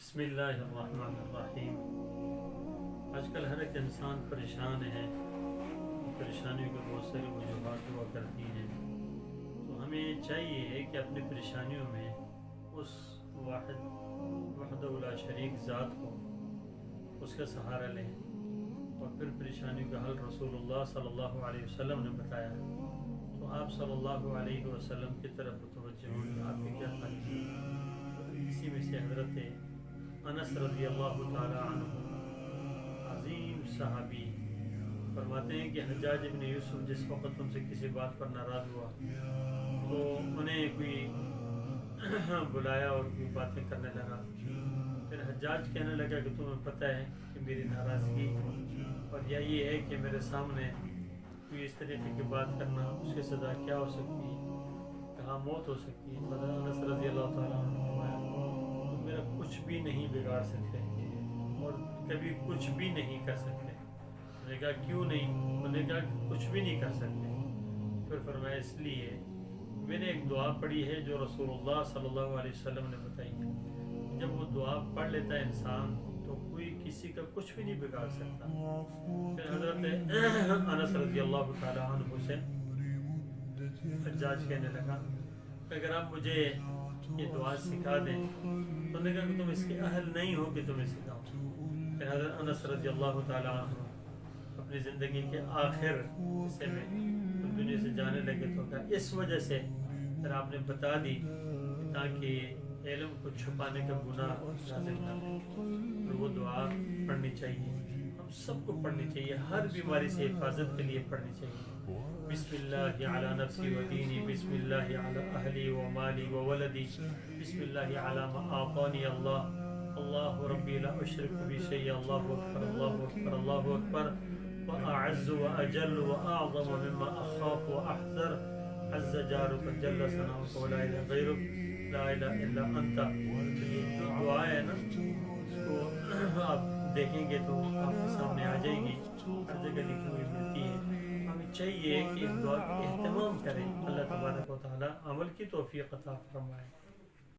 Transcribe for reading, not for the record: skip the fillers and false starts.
بسم اللہ الرحمن الرحیم۔ آج کل ہر ایک انسان پریشان ہے، پریشانیوں کے بہت ساری وجوہات ہوا کرتی ہیں، تو ہمیں چاہیے ہے کہ اپنی پریشانیوں میں اس وحدہ لا شریک ذات کو، اس کا سہارا لیں، اور پھر پریشانیوں کا حل رسول اللہ صلی اللہ علیہ وسلم نے بتایا، تو آپ صلی اللہ علیہ وسلم کی طرف متوجہ ہوں کہ آپ کی کیا تعلیم ہے۔ اسی میں سے حضرت انس رضی اللہ تعالی عنہ عظیم صحابی فرماتے ہیں کہ حجاج ابن یوسف جس وقت ان سے کسی بات پر ناراض ہوا تو انہیں کوئی بلایا اور کوئی باتیں کرنے لگا۔ پھر حجاج کہنے لگا کہ تمہیں پتہ ہے کہ میری ناراضگی اور یا یہ ہے کہ میرے سامنے کوئی اس طریقے کی بات کرنا، اس کی سزا کیا ہو سکتی ہے، کہاں موت ہو سکتی ہے۔ حضرت انس رضی اللہ تعالیٰ عنہ نے فرمایا تم میرا کچھ بھی نہیں بگاڑ سکتے اور کبھی کچھ بھی نہیں کر سکتے۔ میں نے کہا کیوں نہیں؟ میں نے کہا کہ کچھ بھی نہیں کر سکتے۔ پھر فرمایا اس لیے میں نے ایک دعا پڑھی ہے جو رسول اللہ صلی اللہ علیہ وسلم نے بتائی ہے، جب وہ دعا پڑھ لیتا ہے انسان تو کوئی کسی کا کچھ بھی نہیں بگاڑ سکتا۔ پھر حضرت انس رضی اللہ تعالیٰ عنہ سے حجاج کہنے لگا کہ اگر آپ مجھے یہ دعا سکھا دیں، تو نے کہا کہ تم اس کے اہل نہیں ہو کہ تمہیں سکھاؤ۔ پھر حضرت انس رضی اللہ تعالیٰ عنہ اپنی زندگی کے آخر حصے میں دنیا سے جانے لگے تو کہا اس وجہ سے پھر آپ نے بتا دی تاکہ علم کو چھپانے کا گناہ لازم نہ ہو۔ اور وہ دعا پڑھنی چاہیے، ہم سب کو پڑھنی چاہیے، ہر بیماری سے حفاظت کے لیے پڑھنی چاہیے۔ بسم اللہ علی نفسی و دینی، بسم اللہ علی اہلی و مالی و ولدی، بسم اللہ علی ما اعطانی اللہ، اللہ ربی لا اشرک بی شیء، اللہ اکبر اللہ اکبر اللہ اکبر، واعز واجل واعظم مما اخاف واحذر، عز جارک جل ثناؤک ولا الہ غیرک، لا الہ الا انت۔ یہ جو دعا ہے نا، اس کو آپ دیکھیں گے تو آپ کے سامنے آ جائے گی، ہر جگہ لکھی ہوئی ملتی ہے۔ ہمیں چاہیے کہ اس دعا کا اہتمام کریں، اللہ تبارک و تعالی عمل کی توفیق عطا فرمائے۔